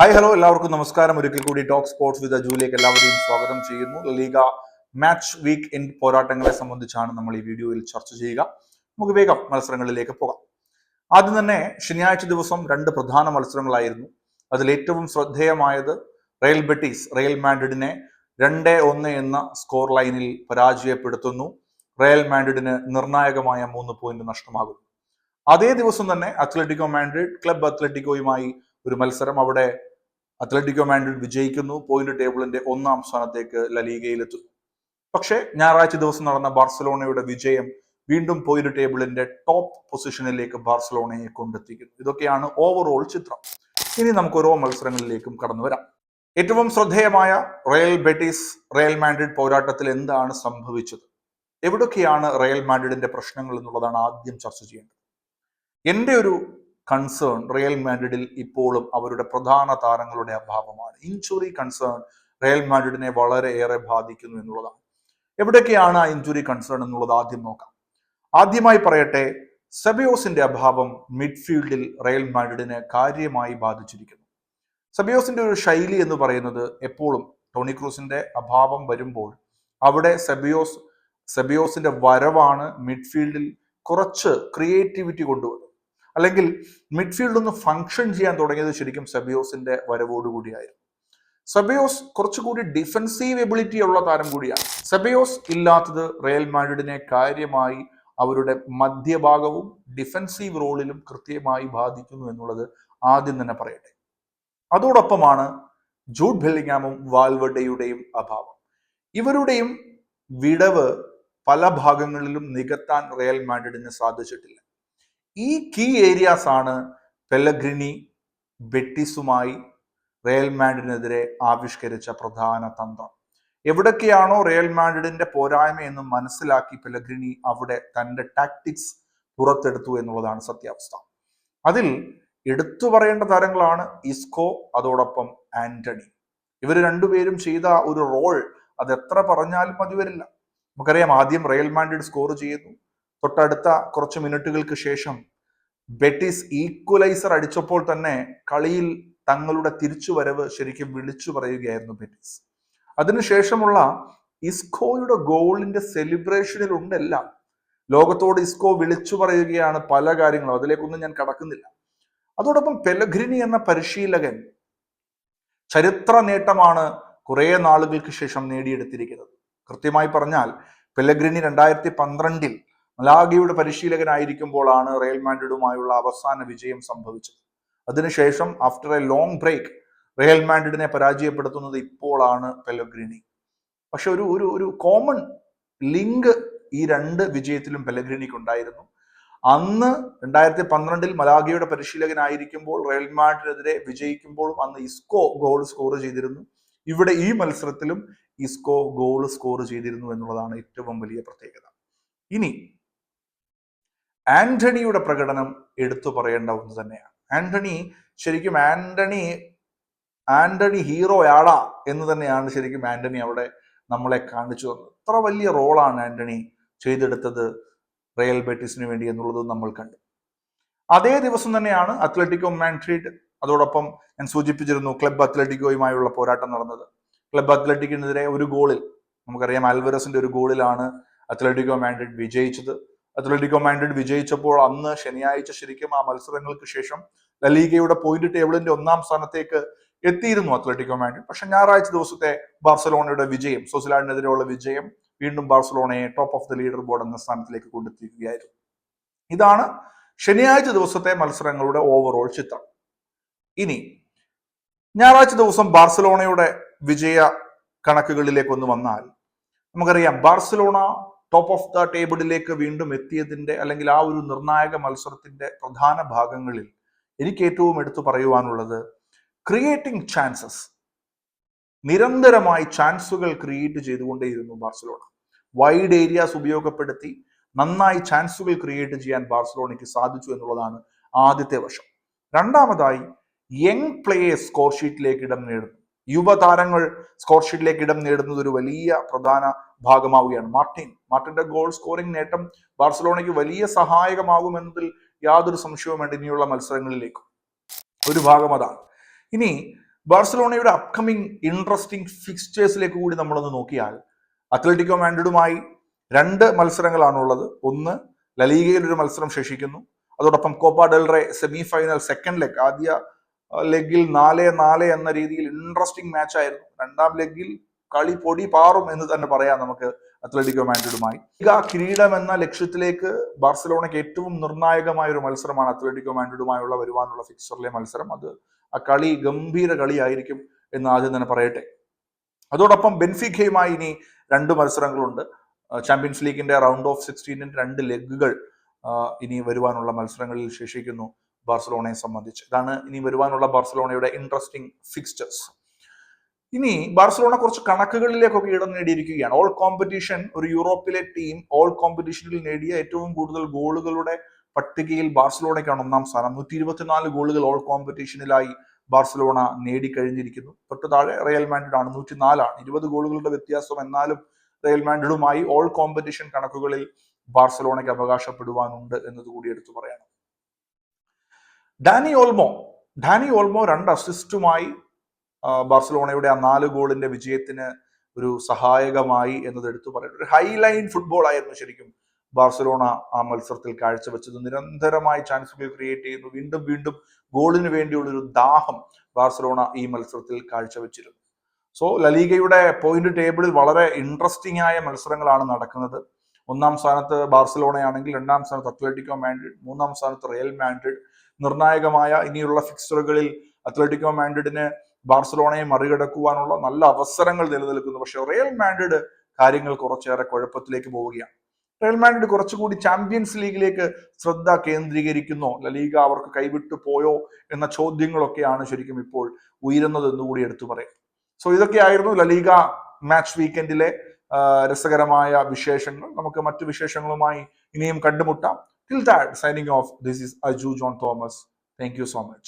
Hi hello എല്ലാവർക്കും നമസ്കാരം. ഒരിക്കൽ കൂടി ടോക്ക് സ്പോർട്സ് വിത്ത് അജുവിലേക്ക് എല്ലാവരെയും സ്വാഗതം ചെയ്യുന്നു. ലീഗ മാച്ച് വീക്ക് എൻഡ് പോരാട്ടങ്ങളെ സംബന്ധിച്ചാണ് നമ്മൾ ഈ വീഡിയോയിൽ ചർച്ച ചെയ്യുക. നമുക്ക് വേഗം മത്സരങ്ങളിലേക്ക് പോകാം. ആദ്യം തന്നെ ശനിയാഴ്ച ദിവസം രണ്ട് പ്രധാന മത്സരങ്ങളായിരുന്നു. അതിൽ ഏറ്റവും ശ്രദ്ധേയമായത് റയൽ ബെറ്റീസ് റയൽ മാഡ്രിഡിനെ 2-1 എന്ന സ്കോർ ലൈനിൽ പരാജയപ്പെടുത്തുന്നു. റയൽ മാഡ്രിഡിന് നിർണായകമായ 3 പോയിന്റ് നഷ്ടമാകുന്നു. അതേ ദിവസം തന്നെ അത്ലറ്റിക്കോ മാഡ്രിഡ് ക്ലബ് അത്ലറ്റിക്കോയുമായി ഒരു മത്സരം. അവിടെ അത്ലറ്റിക്കോ മാഡ്രിഡ് വിജയിക്കുന്നു. പോയിന്റ് ടേബിളിന്റെ 1-ാം സ്ഥാനത്തേക്ക് ലലീഗയിലെത്തുന്നു. പക്ഷേ ഞായറാഴ്ച ദിവസം നടന്ന ബാർസലോണയുടെ വിജയം വീണ്ടും പോയിന്റ് ടേബിളിന്റെ ടോപ്പ് പൊസിഷനിലേക്ക് ബാർസലോണയെ കൊണ്ടെത്തിക്കുന്നു. ഇതൊക്കെയാണ് ഓവറോൾ ചിത്രം. ഇനി നമുക്ക് ഓരോ മത്സരങ്ങളിലേക്കും കടന്നു വരാം. ഏറ്റവും ശ്രദ്ധേയമായ റയൽ ബെറ്റീസ് റയൽ മാഡ്രിഡ് പോരാട്ടത്തിൽ എന്താണ് സംഭവിച്ചത്, എവിടൊക്കെയാണ് റയൽ മാഡ്രിഡിന്റെ പ്രശ്നങ്ങൾ എന്നുള്ളതാണ് ആദ്യം ചർച്ച ചെയ്യേണ്ടത്. എൻ്റെ ഒരു കൺസേൺ റയൽ മാഡ്രിഡിൽ ഇപ്പോഴും അവരുടെ പ്രധാന താരങ്ങളുടെ അഭാവമാണ്. ഇഞ്ചുറി കൺസേൺ റയൽ മാഡ്രിഡിനെ വളരെയേറെ ബാധിക്കുന്നു എന്നുള്ളതാണ്. എവിടൊക്കെയാണ് ആ ഇഞ്ചുറി കൺസേൺ എന്നുള്ളത് ആദ്യം നോക്കാം. ആദ്യമായി പറയട്ടെ, സെബയോസിന്റെ അഭാവം മിഡ്ഫീൽഡിൽ റയൽ മാഡ്രിഡിനെ കാര്യമായി ബാധിച്ചിരിക്കുന്നു. സെബയോസിന്റെ ഒരു ശൈലി എന്ന് പറയുന്നത് എപ്പോഴും ടോണി ക്രൂസിന്റെ അഭാവം വരുമ്പോൾ അവിടെ സെബയോസിന്റെ വരവാണ് മിഡ്ഫീൽഡിൽ കുറച്ച് ക്രിയേറ്റിവിറ്റി കൊണ്ടുവന്നത്. അല്ലെങ്കിൽ മിഡ്ഫീൽഡ് ഒന്ന് ഫങ്ഷൻ ചെയ്യാൻ തുടങ്ങിയത് ശരിക്കും സെബയോസിന്റെ വരവോടുകൂടിയായിരുന്നു. സെബയോസ് കുറച്ചുകൂടി ഡിഫൻസീവ് എബിലിറ്റി ഉള്ള താരം കൂടിയാണ്. സെബയോസ് ഇല്ലാത്തത് റയൽ മാഡ്രിഡിനെ കാര്യമായി അവരുടെ മധ്യഭാഗവും ഡിഫൻസീവ് റോളിലും കൃത്യമായി ബാധിക്കുന്നു എന്നുള്ളത് ആദ്യം തന്നെ പറയട്ടെ. അതോടൊപ്പമാണ് ജൂഡ് ബെല്ലിംഗാമും വാൽവർഡെയുടെയും അഭാവം. ഇവരുടെയും വിടവ് പല ഭാഗങ്ങളിലും നികത്താൻ റയൽ മാഡ്രിഡിന് സാധിച്ചിട്ടില്ല. ഈ കീ ഏരിയാസ് ആണ് പെല്ലഗ്രിനി ബെറ്റിസുമായി റയൽ മാഡ്രിഡിനെതിരെ ആവിഷ്കരിച്ച പ്രധാന തന്ത്രം. എവിടൊക്കെയാണോ റയൽ മാഡ്രിഡിന്റെ പോരായ്മ എന്ന് മനസ്സിലാക്കി പെല്ലഗ്രിനി അവിടെ തന്റെ ടാക്ടിക്സ് പുറത്തെടുത്തു എന്നുള്ളതാണ് സത്യാവസ്ഥ. അതിൽ എടുത്തു പറയേണ്ട താരങ്ങളാണ് ഇസ്കോ, അതോടൊപ്പം ആന്റണി. ഇവർ രണ്ടുപേരും ചെയ്ത ഒരു റോൾ അത് എത്ര പറഞ്ഞാലും മതി വരില്ല. നമുക്കറിയാം, ആദ്യം റയൽ മാഡ്രിഡ് സ്കോർ ചെയ്യുന്നു. തൊട്ടടുത്ത കുറച്ച് മിനിറ്റുകൾക്ക് ശേഷം ബെറ്റിസ് ഈക്വലൈസർ അടിച്ചപ്പോൾ തന്നെ കളിയിൽ തങ്ങളുടെ തിരിച്ചുവരവ് ശരിക്കും വിളിച്ചു പറയുകയായിരുന്നു ബെറ്റിസ്. അതിനുശേഷമുള്ള ഇസ്കോയുടെ ഗോളിന്റെ സെലിബ്രേഷനിൽ ഉണ്ടെല്ലാം. ലോകത്തോട് ഇസ്കോ വിളിച്ചു പറയുകയാണ് പല കാര്യങ്ങളും, അതിലേക്കൊന്നും ഞാൻ കടക്കുന്നില്ല. അതോടൊപ്പം പെല്ലഗ്രിനി എന്ന പരിശീലകൻ ചരിത്ര നേട്ടമാണ് കുറെ നാളുകൾക്ക് ശേഷം നേടിയെടുത്തിരിക്കുന്നത്. കൃത്യമായി പറഞ്ഞാൽ പെല്ലഗ്രിനി 2012 മലാഗയുടെ പരിശീലകനായിരിക്കുമ്പോഴാണ് റയൽ മാഡ്രിഡുമായുള്ള അവസാന വിജയം സംഭവിച്ചത്. അതിനുശേഷം after a long break real മാഡ്രിഡിനെ പരാജയപ്പെടുത്തുന്നത് ഇപ്പോഴാണ് പെല്ലഗ്രിനി. പക്ഷെ ഒരു കോമൺ ലിങ്ക് ഈ രണ്ട് വിജയത്തിലും പെല്ലഗ്രിനിക്ക് ഉണ്ടായിരുന്നു. അന്ന് 2012 മലാഗയുടെ പരിശീലകനായിരിക്കുമ്പോൾ റയൽ മാഡ്രിഡിനെതിരെ വിജയിക്കുമ്പോഴും അന്ന് ഇസ്കോ ഗോൾ സ്കോർ ചെയ്തിരുന്നു. ഇവിടെ ഈ മത്സരത്തിലും ഇസ്കോ ഗോൾ സ്കോർ ചെയ്തിരുന്നു എന്നുള്ളതാണ് ഏറ്റവും വലിയ പ്രത്യേകത. ഇനി ആന്റണിയുടെ പ്രകടനം എടുത്തു പറയേണ്ട ഒന്ന് തന്നെയാണ്. ശരിക്കും ആന്റണി ഹീറോയാടാ എന്ന് തന്നെയാണ് ശരിക്കും ആന്റണി അവിടെ നമ്മളെ കാണിച്ചു തന്നത്. അത്ര വലിയ റോളാണ് ആന്റണി ചെയ്തെടുത്തത് റയൽ ബെറ്റിസിന് വേണ്ടി എന്നുള്ളത് നമ്മൾ കണ്ടു. അതേ ദിവസം തന്നെയാണ് അത്ലറ്റിക്കോ മാഡ്രിഡ്, അതോടൊപ്പം ഞാൻ സൂചിപ്പിച്ചിരുന്നു ക്ലബ് അത്ലറ്റിക്കോയുമായുള്ള പോരാട്ടം നടന്നത്. ക്ലബ് അത്ലറ്റിക്കിനെതിരെ ഒരു ഗോളിൽ, നമുക്കറിയാം ആൽവരസിന്റെ ഒരു ഗോളിലാണ് അത്ലറ്റിക്കോ മാഡ്രിഡ് വിജയിച്ചത്. അത്ലറ്റിക്കോ മാഡ്രിഡ് വിജയിച്ചപ്പോൾ അന്ന് ശനിയാഴ്ച ശരിക്കും ആ മത്സരങ്ങൾക്ക് ശേഷം ലലീഗയുടെ പോയിന്റ് ടേബിളിന്റെ 1-ാം സ്ഥാനത്തേക്ക് എത്തിയിരുന്നു അത്ലറ്റിക്കോ മാഡ്രിഡ്. പക്ഷെ ഞായറാഴ്ച ദിവസത്തെ ബാർസലോണയുടെ വിജയം, സൊസിലാഡിനെതിരെയുള്ള വിജയം വീണ്ടും ബാർസലോണയെ top of the leader board എന്ന സ്ഥാനത്തിലേക്ക് കൊണ്ടെത്തിക്കുകയായിരുന്നു. ഇതാണ് ശനിയാഴ്ച ദിവസത്തെ മത്സരങ്ങളുടെ ഓവറോൾ ചിത്രം. ഇനി ഞായറാഴ്ച ദിവസം ബാർസലോണയുടെ വിജയ കണക്കുകളിലേക്ക് ഒന്ന് വന്നാൽ നമുക്കറിയാം, ബാർസലോണ ടോപ്പ് ഓഫ് ദ ടേബിളിലേക്ക് വീണ്ടും എത്തിയതിന്റെ അല്ലെങ്കിൽ ആ ഒരു നിർണായക മത്സരത്തിന്റെ പ്രധാന ഭാഗങ്ങളിൽ എനിക്ക് ഏറ്റവും എടുത്തു പറയുവാനുള്ളത് ക്രിയേറ്റിംഗ് ചാൻസസ്. നിരന്തരമായി ചാൻസുകൾ ക്രിയേറ്റ് ചെയ്തുകൊണ്ടേയിരുന്നു ബാർസലോണ. വൈഡ് ഏരിയാസ് ഉപയോഗപ്പെടുത്തി നന്നായി ചാൻസുകൾ ക്രിയേറ്റ് ചെയ്യാൻ ബാർസലോണയ്ക്ക് സാധിച്ചു എന്നുള്ളതാണ് ആദ്യത്തെ വശം. രണ്ടാമതായി യങ് പ്ലേയേഴ്സ് സ്കോർ ഷീറ്റിലേക്ക് ഇടം നേടുന്നു. യുവതാരങ്ങൾ സ്കോർ ഷീറ്റിലേക്ക് ഇടം നേടുന്നത് ഒരു വലിയ പ്രധാന ഭാഗമാവുകയാണ്. മാർട്ടിന്റെ ഗോൾ സ്കോറിംഗ് നേട്ടം ബാർസലോണയ്ക്ക് വലിയ സഹായകമാകുമെന്നതിൽ യാതൊരു സംശയവും വേണ്ട ഇനിയുള്ള മത്സരങ്ങളിലേക്കും. ഒരു ഭാഗം അതാണ്. ഇനി ബാർസലോണയുടെ അപ്കമിങ് ഇൻട്രസ്റ്റിംഗ് ഫിക്സ്ചേഴ്സിലേക്ക് കൂടി നമ്മളൊന്ന് നോക്കിയാൽ അത്ലറ്റിക്കോ മാഡ്രിഡുമായി 2 മത്സരങ്ങളാണുള്ളത്. ഒന്ന് ലലീഗയിൽ ഒരു മത്സരം ശേഷിക്കുന്നു. അതോടൊപ്പം Copa del Rey semi final second leg, ആദ്യ ലെഗിൽ 4-4 എന്ന രീതിയിൽ ഇൻട്രസ്റ്റിംഗ് മാച്ച് ആയിരുന്നു. രണ്ടാം ലെഗിൽ കളി പൊടി പാറും എന്ന് തന്നെ പറയാം നമുക്ക് അത്ലറ്റിക്കോ മാഡ്രിഡുമായി. കിരീടം എന്ന ലക്ഷ്യത്തിലേക്ക് ബാർസലോണയ്ക്ക് ഏറ്റവും നിർണായകമായ ഒരു മത്സരമാണ് അത്ലറ്റിക്കോ മാഡ്രിഡുമായുള്ള വരുവാനുള്ള ഫിക്സറിലെ മത്സരം. അത് ആ കളി ഗംഭീര കളിയായിരിക്കും എന്ന് ആദ്യം തന്നെ പറയട്ടെ. അതോടൊപ്പം ബെൻഫിക്കയുമായി ഇനി 2 മത്സരങ്ങളുണ്ട്. ചാമ്പ്യൻസ് ലീഗിന്റെ റൗണ്ട് ഓഫ് 16 2 ലെഗുകൾ ഇനി വരുവാനുള്ള മത്സരങ്ങളിൽ ശേഷിക്കുന്നു ബാർസലോണയെ സംബന്ധിച്ച്. ഇതാണ് ഇനി വരുവാനുള്ള ബാർസലോണയുടെ ഇൻട്രസ്റ്റിംഗ് ഫിക്സ്ചേഴ്സ്. ഇനി ബാർസലോണ കുറച്ച് കണക്കുകളിലേക്കൊക്കെ ഇടം നേടിയിരിക്കുകയാണ്. ഓൾ കോമ്പറ്റീഷൻ, ഒരു യൂറോപ്പിലെ ടീം ഓൾ കോമ്പറ്റീഷനിൽ നേടിയ ഏറ്റവും കൂടുതൽ ഗോളുകളുടെ പട്ടികയിൽ ബാർസലോണയ്ക്കാണ് 1ാം സ്ഥാനം. 124 ഗോളുകൾ ഓൾ കോമ്പറ്റീഷനിലായി ബാർസലോണ നേടിക്കഴിഞ്ഞിരിക്കുന്നു. തൊട്ട് താഴെ റയൽ മാഡ്രിഡ് ആണ്, 104 ആണ്. 20 ഗോളുകളുടെ വ്യത്യാസം. എന്നാലും റയൽ മാഡ്രിഡുമായി ഓൾ കോമ്പറ്റീഷൻ കണക്കുകളിൽ ബാർസലോണയ്ക്ക് അവകാശപ്പെടുവാനുണ്ട് എന്നതുകൂടി എടുത്തു പറയണം. ഡാനി ഓൾമോ 2 അസിസ്റ്റുമായി ബാർസലോണയുടെ ആ 4 ഗോളിന്റെ വിജയത്തിന് ഒരു സഹായകമായി എന്നത് എടുത്തു പറയുന്നത്. ഒരു ഹൈലൈൻ ഫുട്ബോൾ ആയിരുന്നു ശരിക്കും ബാർസലോണ ആ മത്സരത്തിൽ കാഴ്ചവെച്ചത്. നിരന്തരമായി ചാൻസുകൾ ക്രിയേറ്റ് ചെയ്യുന്നു. വീണ്ടും വീണ്ടും ഗോളിന് വേണ്ടിയുള്ള ഒരു ദാഹം ബാർസലോണ ഈ മത്സരത്തിൽ കാഴ്ചവെച്ചിരുന്നു. സോ ലലീഗയുടെ പോയിന്റ് ടേബിളിൽ വളരെ ഇൻട്രസ്റ്റിംഗ് ആയ മത്സരങ്ങളാണ് നടക്കുന്നത്. 1ാം സ്ഥാനത്ത് ബാർസലോണയാണെങ്കിൽ 2ാം സ്ഥാനത്ത് അത്ലറ്റിക്കോ മാഡ്രിഡ്, 3ാം സ്ഥാനത്ത് റയൽ മാഡ്രിഡ്. നിർണായകമായ ഇനിയുള്ള ഫിക്സറുകളിൽ അത്ലറ്റിക്കോ മാഡ്രിഡിന് ബാർസലോണയെ മറികടക്കുവാനുള്ള നല്ല അവസരങ്ങൾ നിലനിൽക്കുന്നു. പക്ഷെ റയൽ മാഡ്രിഡ് കാര്യങ്ങൾ കുറച്ചേറെ കുഴപ്പത്തിലേക്ക് പോവുകയാണ്. റയൽ മാഡ്രിഡ് കുറച്ചുകൂടി ചാമ്പ്യൻസ് ലീഗിലേക്ക് ശ്രദ്ധ കേന്ദ്രീകരിക്കുന്നോ, ലലീഗ അവർക്ക് കൈവിട്ടു പോയോ എന്ന ചോദ്യങ്ങളൊക്കെയാണ് ശരിക്കും ഇപ്പോൾ ഉയരുന്നത് എന്നുകൂടി എടുത്തു പറയാം. സോ ഇതൊക്കെയായിരുന്നു ലലീഗ മാച്ച് വീക്കെൻഡിലെ രസകരമായ വിശേഷങ്ങൾ. നമുക്ക് മറ്റു വിശേഷങ്ങളുമായി ഇനിയും കണ്ടുമുട്ടാം. Till that, signing off, this is Aju John Thomas. Thank you so much.